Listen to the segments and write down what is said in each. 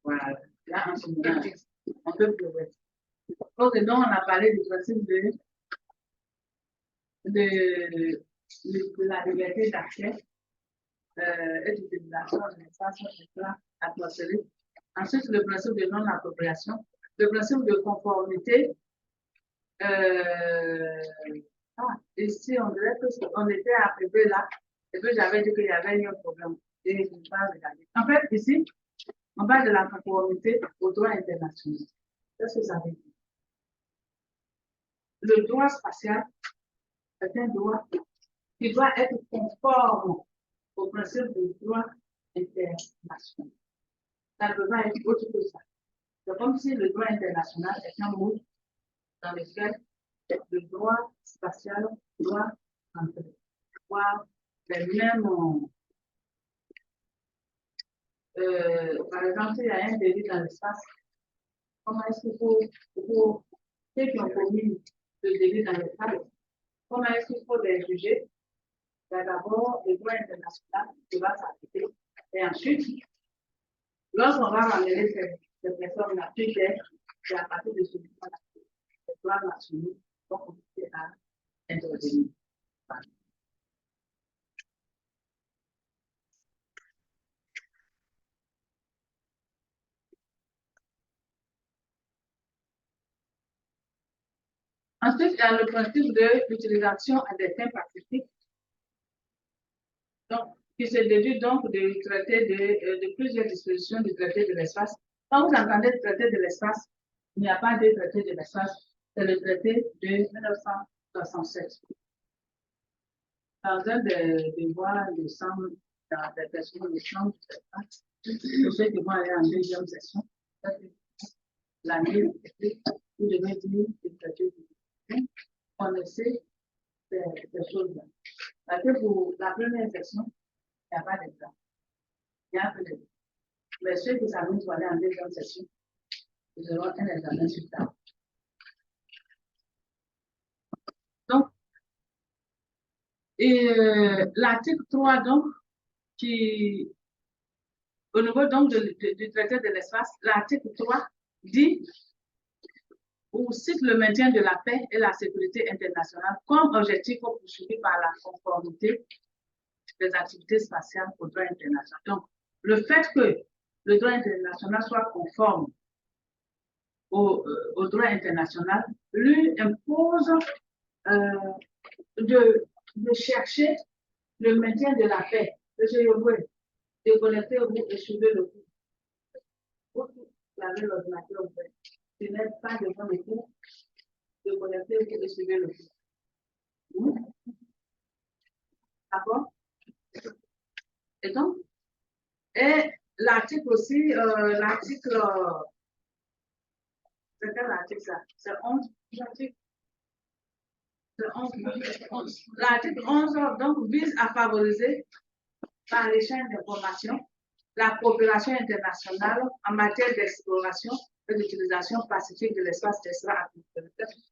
Voilà. Là, en ce moment, on peut progresser. Ok, donc on a parlé du principe de la liberté d'accès et d'utilisation de l'espace atmosphérique. Ensuite, le principe de non-appropriation, le principe de conformité. Ici, on dirait qu'on était arrivé là, et puis j'avais dit qu'il y avait eu un problème. Et je ne pas regarder. En fait, ici, on parle de la conformité au droit international. Qu'est-ce que ça veut dire? Le droit spatial est un droit qui doit être conforme au principe du droit international. Ça ne peut pas être autre que ça. C'est comme si le droit international est un mot dans lequel le droit spatial doit avoir les mêmes. Par exemple, s'il y a un délit dans l'espace, comment est-ce qu'il faut, ceux qui ont commis le délit dans l'espace, comment est-ce qu'il faut les juger? D'abord, le droit international qui va s'appliquer. Et ensuite, lorsqu'on va ramener ces personnes appliquées, c'est à partir de ce moment-là, les droits nationaux vont commencer à intervenir. Ensuite, il y a le principe de l'utilisation à des fins pacifiques, donc, qui se déduit donc du traité de plusieurs dispositions du traité de l'espace. Quand vous entendez le traité de l'espace, il n'y a pas de traité de l'espace, c'est le traité de 1967. Dans un des devoirs de sang, dans des personnes de chambre, pour ceux qui vont aller en deuxième session, l'année, vous devez dire le traité de l'espace. On essaie des choses-là. Parce que pour la première session, il n'y a pas d'examen. Il y a un peu d'examen. Mais ceux qui s'amusent pour aller en deuxième session, ils auront un examen sur table. Donc, l'article 3, donc, qui, au niveau donc du traité de l'espace, l'article 3 dit ou cite le maintien de la paix et la sécurité internationale comme objectif poursuivi par la conformité des activités spatiales au droit international. Donc, le fait que le droit international soit conforme au droit international lui impose de chercher le maintien de la paix. De connecter au bout et suivre le coup. Vous avez l'ordinateur ouvert. Tu n'es pas devant le coup, de connecter au bout et suivre le coup. D'accord? Et donc, et l'article aussi, l'article, c'est quel article ça? C'est 11, l'article. L'article 11 donc, vise à favoriser par l'échange d'informations la coopération internationale en matière d'exploration et d'utilisation pacifique de l'espace extra-atmosphérique.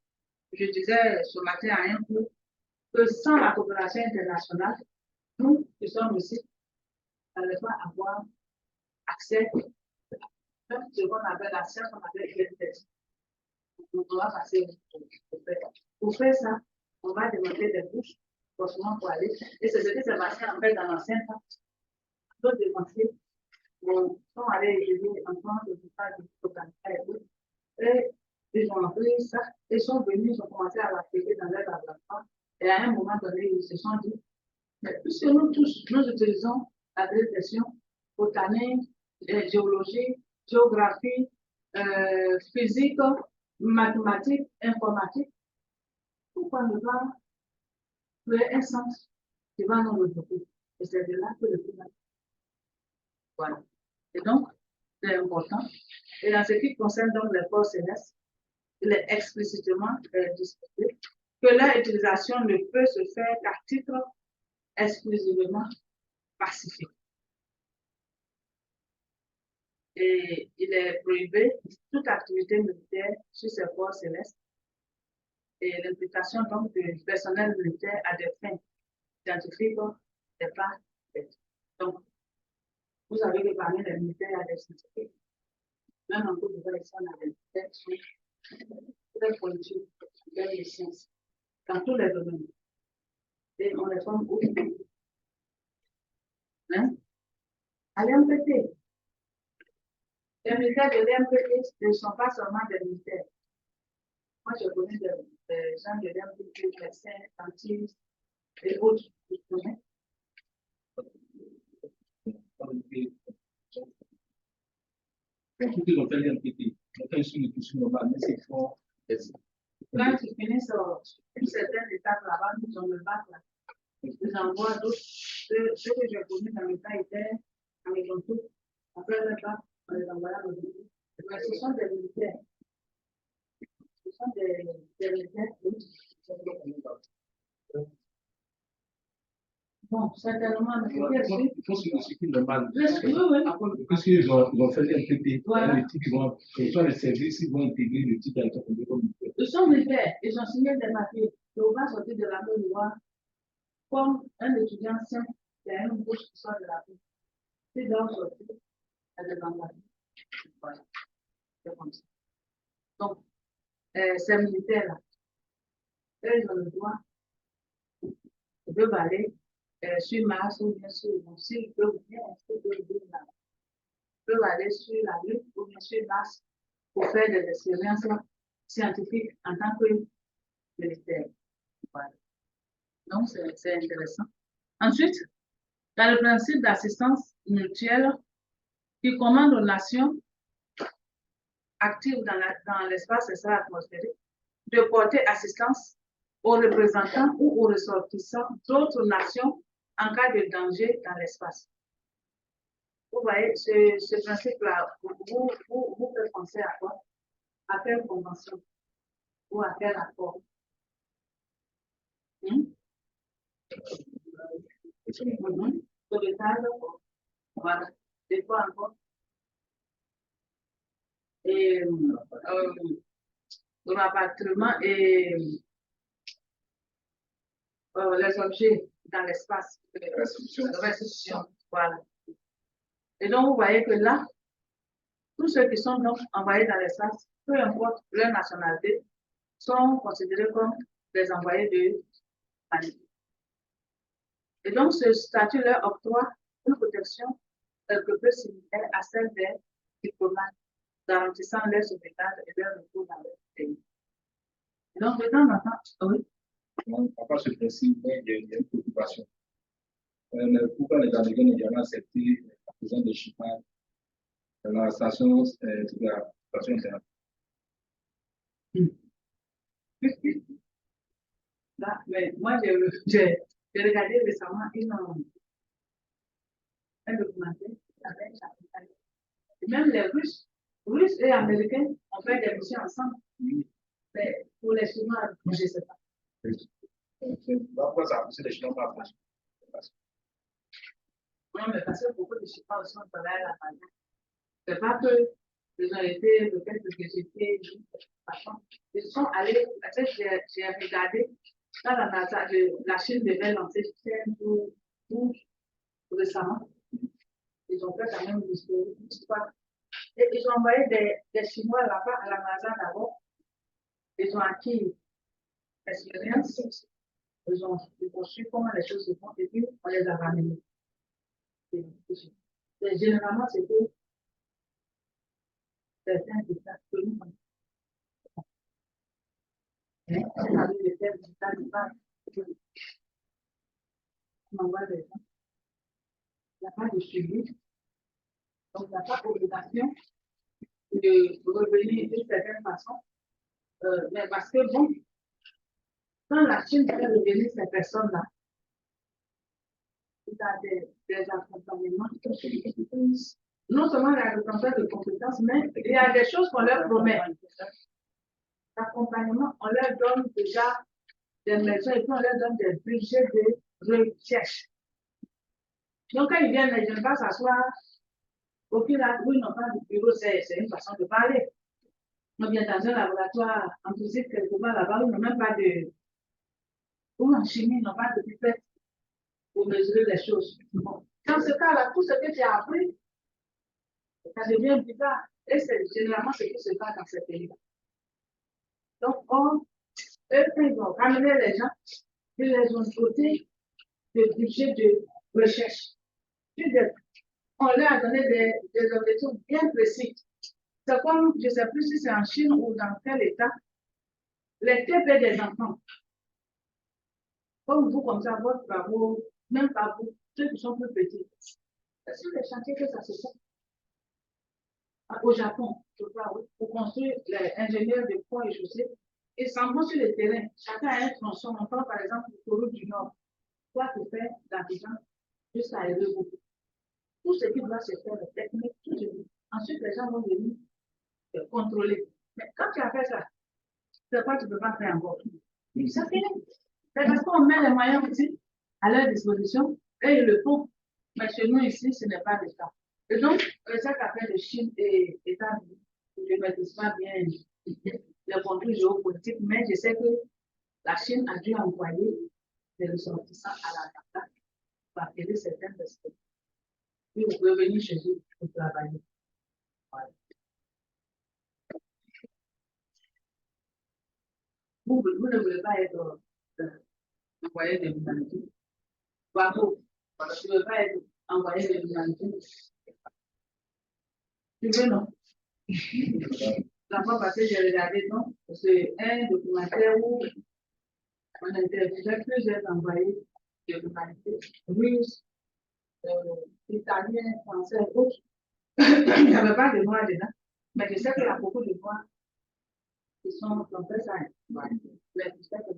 Je disais ce matin à un cours que sans la coopération internationale, nous qui sommes ici, n'allons pas avoir accès à ce qu'on appelle la science, on appelle l'INTES. On doit passer pour faire ça, on va demander des bourses forcément pour aller. Et c'est ce qui s'est passé en fait dans l'ancien temps. D'autres dépensiers sont allés étudier en France, je ne sais pas, et ils ont appris ça, ils sont venus, ils ont commencé à l'appliquer dans leur laboratoire. Et à un moment donné, ils se sont dit, mais puisque nous tous, nous utilisons la question botanique, géologie, géographie, physique, mathématiques, informatique, pourquoi ne pas créer un sens qui va nous développer? Et c'est de là que le final. Voilà. Et donc, c'est important. Et en ce qui concerne donc les forces célestes, il est explicitement disposé que leur utilisation ne peut se faire qu'à titre exclusivement pacifique. Et il est prohibé toute activité militaire sur ces forces célestes et l'implication donc du personnel militaire à des fins scientifiques n'est pas faite. Donc, vous avez parmi les militaires à des scientifiques. même en cours de réflexion, on a des textes très pointus dans les sciences, dans tous les domaines. Et on les forme où? Hein? À l'MPT. Les militaires de l'MPT ne sont pas seulement des militaires. Moi, je connais des gens de l'MPT, médecins, dentistes et autres. Je connais. Quand ils ont fait l'MPT, ils sont une question normale, mais c'est fort. Quand ils finissent une certaine étape là-bas, ils ont le bac là. Ils envoient d'autres. Ceux que j'ai connus dans le cas étaient à mes contours. Après le bac, on les envoie à nos militaires. Mais ce sont des militaires. Ce sont des militaires. Bon, certainement, mais il faut se discuter normal. oui. Parce qu'ils ont fait l'MPT, les services, ils vont intégrer le titre à l'état comme militaire. Ils sont militaires, ils ont signé des papiers. Ils vont sortir de la Côte d'Ivoire comme un étudiant simple, il y a une bouche qui sort de la Côte. Ils doivent sortir à des ambassades. Voilà, c'est comme ça. Donc, ces militaires-là, eux, ils ont le droit de aller sur Mars ou bien sur, s'ils peuvent bien, ils peuvent aller sur la Lune ou bien sur Mars pour faire des expériences scientifiques en tant que militaire. Voilà. Donc, c'est intéressant. Ensuite, il y a le principe d'assistance mutuelle qui commande aux nations actives dans l'espace extra-atmosphérique de porter assistance aux représentants ou aux ressortissants d'autres nations en cas de danger dans l'espace. Vous voyez, ce principe-là, vous faites penser à quoi? À quelle convention? Ou à quel accord? Voilà. C'est quoi encore? Et le rapatriement et les objets dans l'espace. Restitution. Voilà. Et donc, vous voyez que là, tous ceux qui sont donc envoyés dans l'espace, peu importe leur nationalité, sont considérés comme des envoyés de l'humanité. Et donc, ce statut leur octroie une protection quelque peu similaire à celle des diplomates, garantissant leur sauvegarde et leur retour dans leur pays. Et donc, de temps en temps, oui. À part ce principe, il y a une préoccupation. Pourquoi les Américains n'ont jamais accepté la présence des Chinois dans la station internationale? Là, mais moi, j'ai regardé récemment un documentaire avec et même les Russes et Américains ont fait des missions ensemble. Mais pour les Chinois, je ne sais pas. Pourquoi ça a poussé les Chinois par la Non, mais parce que beaucoup de Chinois aussi ont travaillé à la manière. C'est pas que ils ont été peut-être que j'étais ils sont allés, parce que j'ai regardé dans la NASA, la Chine devait lancer tout récemment. Ils ont fait quand même une histoire. Et ils ont envoyé des Chinois là-bas à la NASA d'abord. Ils ont acquis l'expérience. Ils ont su comment les choses se font et puis on les a ramenés. Généralement, c'était certains États que nous avec les terres d'État, on envoie des gens. Il n'y a pas de suivi. Donc, il n'y a pas d'obligation de revenir d'une certaine façon. Mais parce que, bon, quand la Chine fait revenir ces personnes-là, il y a des accompagnements. Non seulement il y a des transferts de compétences, mais il y a des choses qu'on leur promet. L'accompagnement, on leur donne déjà des maisons et puis on leur donne des budgets de recherche. Donc, quand ils viennent, ils ne viennent pas s'asseoir. Au final, où ils n'ont pas de bureau, c'est une façon de parler. On vient dans un laboratoire en physique, quelque part là-bas, ils n'ont même pas de. Ou en chimie, ils n'ont pas de pipette pour mesurer les choses. Bon. Dans ce cas-là, tout ce que tu as appris, Ça devient bizarre. Et c'est généralement ce qui se passe dans ces pays-là. Donc, eux, quand ils vont ramener les gens, ils les ont dotés de budget de recherche. On leur a donné des objectifs bien précis. C'est comme, je ne sais plus si c'est en Chine ou dans quel état, les TP des enfants. Comme vous, comme ça, votre travaux, même pas vous, ceux qui sont plus petits. C'est sur les chantiers que ça se fait. Au Japon, je crois, oui, pour construire les ingénieurs de ponts et chaussées. Ils s'en vont sur le terrain. Chacun a un tronçon. On prend par exemple l'autoroute du Nord. Toi, tu fais d'Abidjan jusqu'à Erevo. Tout ce qui doit se faire, les techniques, tout ce qui. Ensuite, les gens vont venir contrôler. Mais quand tu as fait ça, c'est quoi tu ne peux pas faire encore? Ça finit. C'est parce qu'on met les moyens aussi à leur disposition et ils le font. Mais chez nous ici, ce n'est pas le cas. Et donc, cette affaire de Chine et États-Unis, je ne maîtrise pas bien les contours géopolitiques, mais je sais que la Chine a dû envoyer des ressortissants à la CAPA pour acquérir certains aspects. Puis vous pouvez venir chez eux pour travailler. Voilà. Vous ne voulez pas être envoyé de l'humanité. Bravo. Tu ne veux pas être envoyé de l'humanité. Tu veux, non? La fois passée, j'ai regardé, non? C'est un documentaire où on interviewait plusieurs envoyés de l'humanité, russes, italiens, français, autres. Il n'y avait pas de noirs dedans. Mais je sais qu'il y a beaucoup de noirs qui sont fait ça. Mais je sais que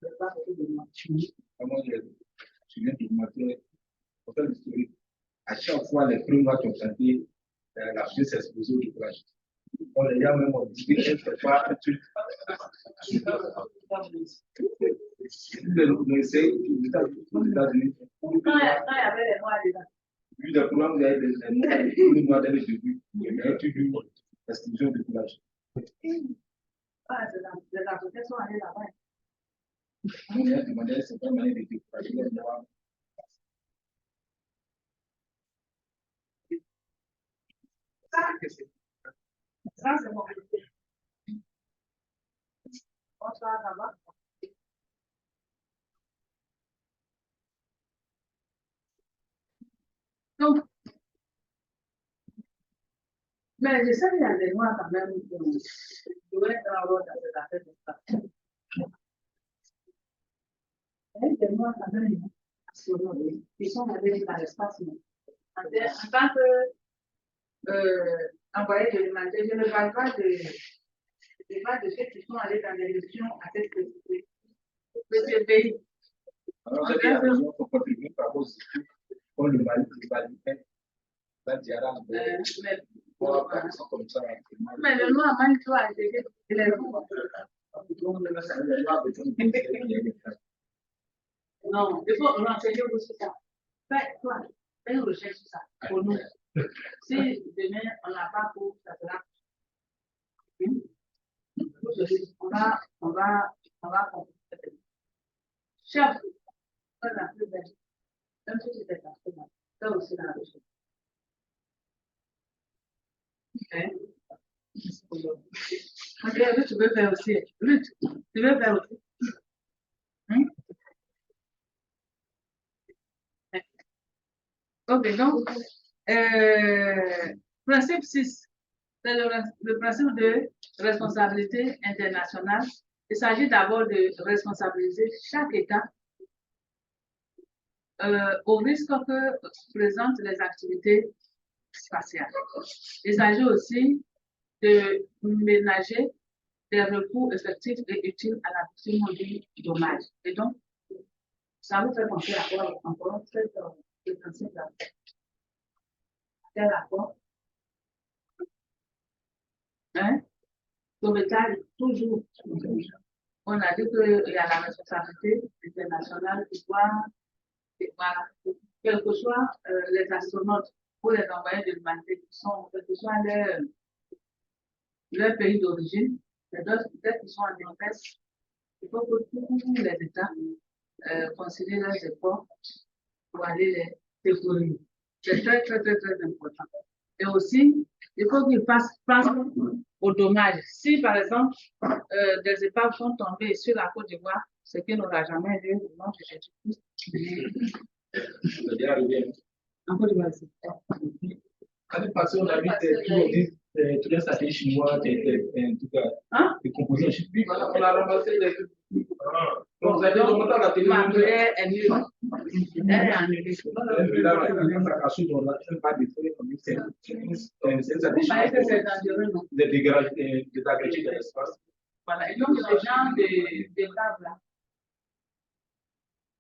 il n'y a pas beaucoup de noirs. Moi, je viens de montrer, pour faire l'historique, à chaque fois, les premiers mois qui ont chanté, la fille s'est exposée au découragement. On les a même dit que c'est pas un truc. On essaie aux États-Unis. Quand il y avait les noirs dedans. Vu le programme, il y a des noirs dès le début. Il y a toujours l'exclusion du découragement. Les Africains sont allés là-bas. On a demandé, c'est pas mal de décourager. Ça, c'est mon métier. Bonsoir, là-bas. Donc, mais je sais qu'il y a des noirs quand même qui doivent être en rôle dans cette affaire de ça. Il y a des noirs quand même qui sont allés dans l'espace. En tant qu'envoyé de l'humanité, je ne parle pas de ceux qui sont allés dans les missions à cette petit pays. Alors, il y a des gens qui ont contribué par rapport aux études, comme le Mali, la Diara, mais comme ça. Mais le noir, même toi, il est non, il faut renseigner aussi ça. Toi, fais une recherche sur ça pour nous. Si demain on n'a pas pour, ça sera. On va comprendre. Chef, c'est la plus belle. Même si c'était pas mal, ça aussi la recherche. Ok, tu veux faire aussi. Lutte, tu veux faire aussi. Ok, donc, principe 6, c'est le principe de responsabilité internationale. Il s'agit d'abord de responsabiliser chaque État au risque que présentent les activités spatiales. Il s'agit aussi de ménager des recours effectifs et utiles à la victime du dommage. Et donc, ça vous fait penser à quoi encore le principe là. Quel accord? Hein? Sauvetage, toujours. On a dit qu'il y a la responsabilité internationale qui doit, voilà, quel que soit les astronautes ou les envoyés de l'humanité qui sont, quel que soit leur pays d'origine, les d'autres peut-être qui sont en détresse, il faut que tous les États considèrent leurs efforts pour aller les secourir. C'est très, très, très, très important. Et aussi, il faut qu'ils pensent aux dommages. Si, par exemple, des épaves sont tombées sur la Côte d'Ivoire, ce qui n'aura jamais lieu au nom de Jésus-Christ. C'est déjà arrivé. En Côte d'Ivoire, L'année passée, on a vu tous les satellites chinois, en tout cas, des composants. Oui, voilà, on a ramassé des trucs. Donc, vous avez demandé à la télé. Ma prière est nulle. Elle est annulée. Ça cache dans la pas des feuilles comme c'est un satellite chinois. Des agrégés de l'espace. Voilà, et donc les gens des tables là.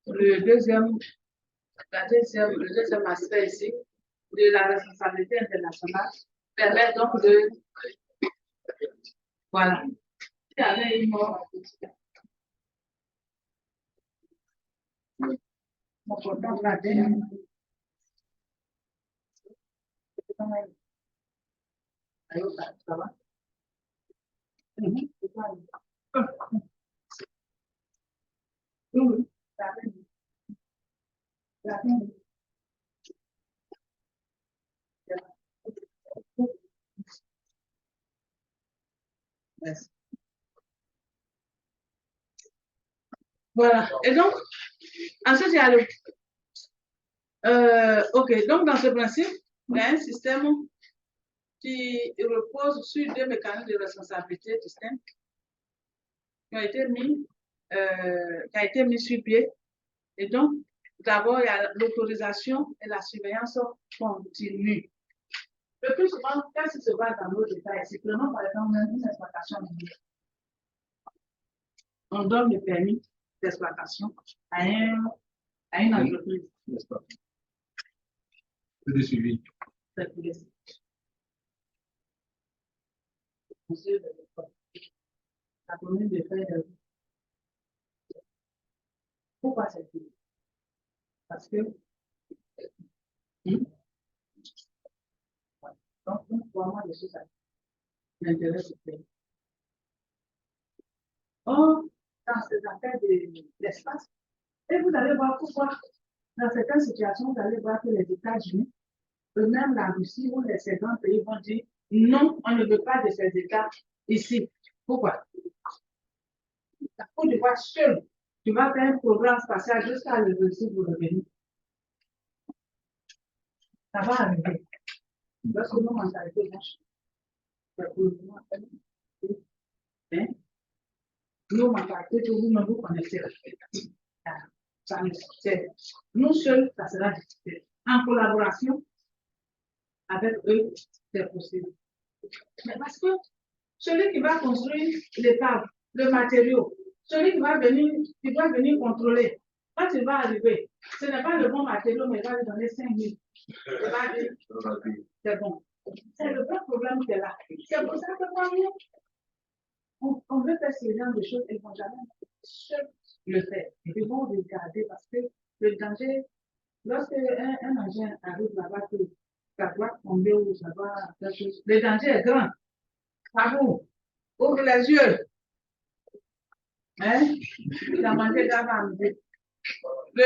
Le deuxième aspect ici de la responsabilité internationale permet donc de. Voilà. Il y avait une mort. Mon portable là, ça va? Voilà. Et donc, ensuite, il y a le. OK. Donc, dans ce principe, il y a un système qui repose sur deux mécanismes de responsabilité distincts qui ont été mis sur pied. Et donc, d'abord, il y a l'autorisation et la surveillance continue. Le plus souvent, quand il se passe dans nos détails, c'est prenons par exemple une exploitation minière. On donne le permis d'exploitation à une entreprise. N'est-ce pas? C'est des suivis. C'est pour les la commune de Fayda. Pourquoi c'est tout? Parce que donc, pour moi, les choses m'intéressent. Or, dans ces affaires d'espace, et vous allez voir pourquoi, dans certaines situations, vous allez voir que les États-Unis, eux-mêmes la Russie ou les grands pays vont dire non, on ne veut pas de ces États ici. Pourquoi? La Côte d'Ivoire seule, tu vas faire un programme spatial jusqu'à la Russie pour revenir. Ça va arriver. Lorsque nos mentalités vont changer, nos mentalités que vous ne vous connaissez pas. Nous seuls, ça sera difficile. En collaboration avec eux, c'est possible. Mais parce que celui qui va construire l'épave, le matériau, celui qui va venir, qui doit venir contrôler, quand il va arriver, ce n'est pas le bon matériau, mais il va lui donner 5 000. Il va dire, c'est bon. C'est le vrai problème qui est là. C'est pour ça que moi, on veut faire ce genre de choses, ils ne vont jamais seuls le faire. Ils vont regarder parce que le danger, lorsque un engin arrive là-bas, que ça doit tomber ou ça doit faire chose, le danger est grand. Bravo, ouvre les yeux. Hein? Le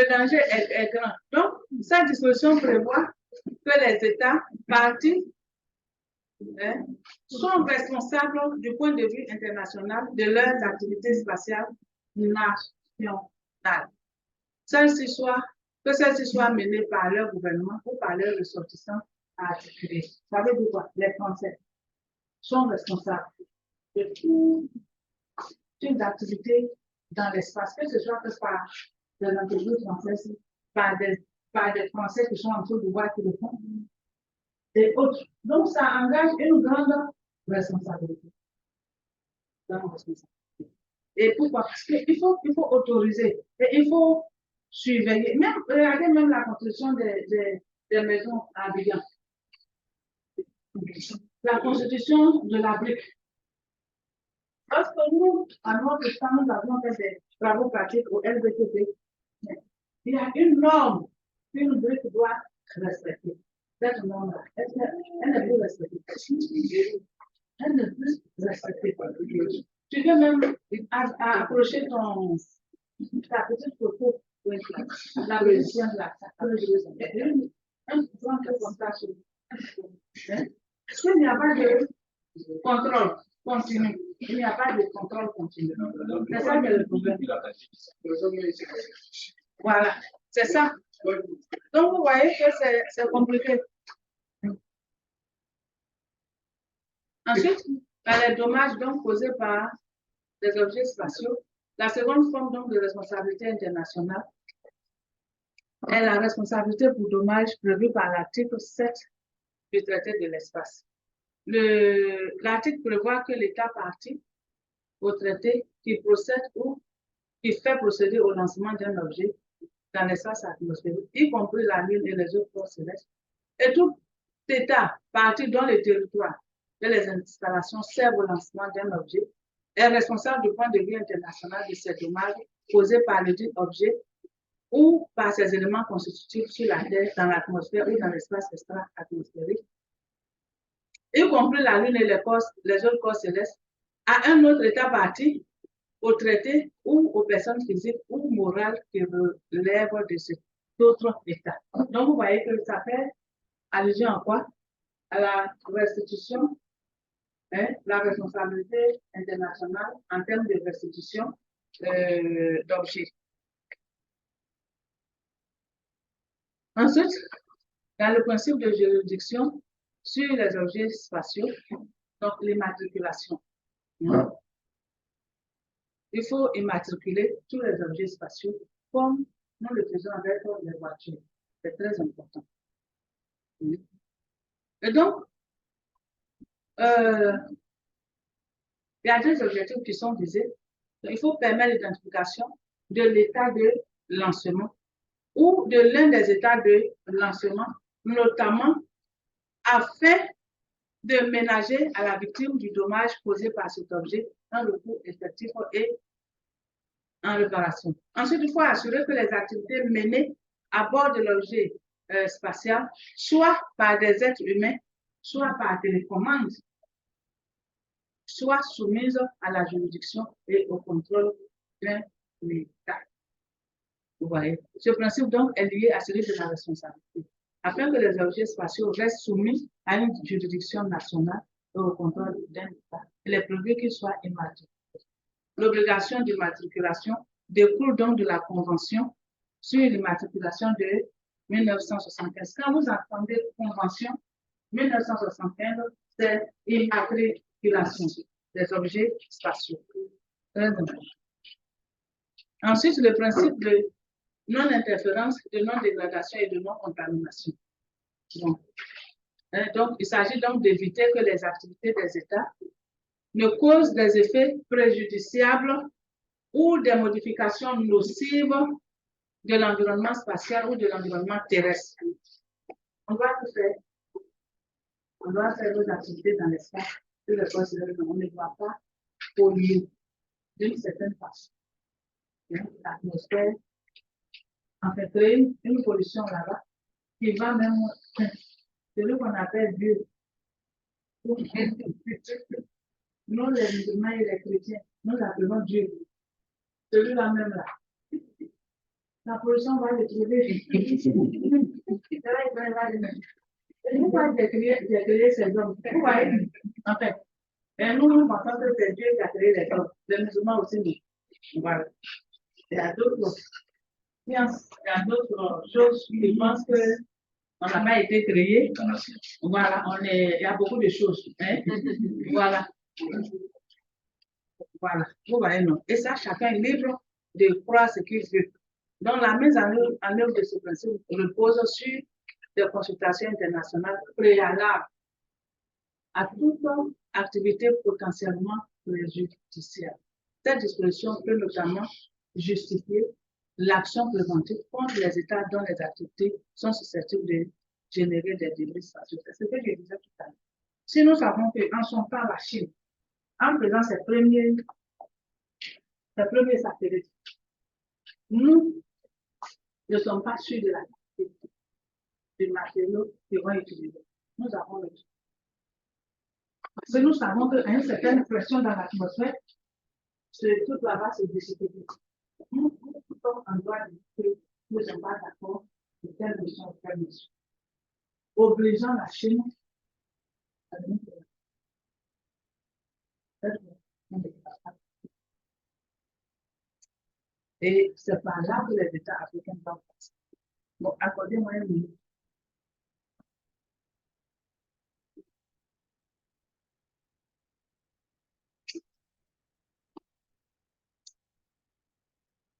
danger est grand. Donc, cette disposition prévoit que les États partis sont responsables du point de vue international de leurs activités spatiales nationales. Que celles-ci soient menées par leur gouvernement ou par leurs ressortissants articulés. Ça veut dire quoi? Les Français sont responsables de toute une activité dans l'espace, que ce soit par des entreprises françaises, par des Français qui sont en Côte d'Ivoire qui le font, et autres. Donc, ça engage une grande responsabilité. Et pourquoi? Parce qu'il faut autoriser et il faut surveiller. Même, regardez même la construction des maisons à Abidjan. La constitution de la brique. Lorsque nous, à notre temps, nous avons fait des travaux pratiques au LBTP, il y a une norme qu'une brique doit respecter. Cette norme-là, elle ne peut respecter. Elle ne peut respecter. Tu veux même approcher ta petite photo, la position de la Disons que comme ça, hein? Est-ce qu'il n'y a pas de contrôle continu? Il n'y a pas de contrôle continu. C'est ça que le problème. Voilà, c'est ça. Donc, vous voyez que c'est compliqué. Ensuite, les dommages donc causés par des objets spatiaux. La seconde forme donc de responsabilité internationale est la responsabilité pour dommages prévue par l'article 7 du traité de l'espace. L'article prévoit que l'État partie au traité qui procède ou qui fait procéder au lancement d'un objet dans l'espace atmosphérique, y compris la Lune et les autres corps célestes, et tout État parti dont le territoire et les installations servent au lancement d'un objet est responsable du point de vue international de ces dommages causés par le dit objet ou par ces éléments constitutifs sur la Terre, dans l'atmosphère ou dans l'espace extra-atmosphérique, y compris la Lune et les autres corps célestes, à un autre État parti au traité ou aux personnes physiques ou morales qui relèvent de cet autre État. Donc, vous voyez que ça fait allusion à quoi? À la restitution, hein, la responsabilité internationale en termes de restitution d'objets. Ensuite, dans le principe de juridiction sur les objets spatiaux, donc l'immatriculation. Il faut immatriculer tous les objets spatiaux comme nous le faisons avec les voitures. C'est très important. Et donc, il y a deux objectifs qui sont visés. Il faut permettre l'identification de l'état de lancement ou de l'un des états de lancement, notamment afin de ménager à la victime du dommage causé par cet objet un recours effectif et en réparation. Ensuite, il faut assurer que les activités menées à bord de l'objet spatial, soit par des êtres humains, soit par télécommande, soient soumises à la juridiction et au contrôle d'un État. Vous voyez, ce principe donc est lié à celui de la responsabilité, afin que les objets spatiaux restent soumis à une juridiction nationale et au contrôle d'un État. Il est prévu qu'ils soient immatriculés. L'obligation d'immatriculation découle donc de la Convention sur l'immatriculation de 1975. Quand vous entendez Convention 1975, c'est immatriculation des objets spatiaux. Ensuite, le principe de non-interférence, de non-dégradation et de non-contamination. Donc, il s'agit donc d'éviter que les activités des États ne causent des effets préjudiciables ou des modifications nocives de l'environnement spatial ou de l'environnement terrestre. On doit tout faire. On doit faire nos activités dans l'espace. On ne doit pas polluer d'une certaine façon l'atmosphère. En fait, créer une pollution là-bas qui va même, celui qu'on appelle Dieu. Nous, les musulmans et les chrétiens, nous l'appelons Dieu. Celui-là même là. La pollution va le trouver. Pourquoi j'ai créé ces hommes? Pourquoi? En fait, et nous pensons que c'est Dieu qui a créé les hommes. Les musulmans aussi, nous. Voilà. Il y a d'autres choses qui pensent qu'on n'a pas été créé. Voilà, il y a beaucoup de choses. Hein? Voilà. Voilà. Vous voyez, non. Et ça, chacun est libre de croire ce qu'il veut. Donc, la mise en œuvre de ce principe repose sur des consultations internationales préalables à toute activité potentiellement préjudiciable. Cette disposition peut notamment justifier l'action préventive contre les États dont les activités sont susceptibles de générer des débris spatiaux. C'est ce que je disais tout à l'heure. Si nous savons qu'en son temps, la Chine, en faisant ses premiers satellites, nous ne sommes pas sûrs de la qualité du matériau qu'ils vont utiliser. Nous avons le tout. Parce que nous savons qu'à une certaine pression dans l'atmosphère, tout là-bas se dissipe. Nous sommes en droit de dire que nous ne sommes pas d'accord de telle mission ou telle mission. obligeant la Chine à donner de l'aide. Et c'est par là que les États africains vont passer. Bon, accordez-moi une minute.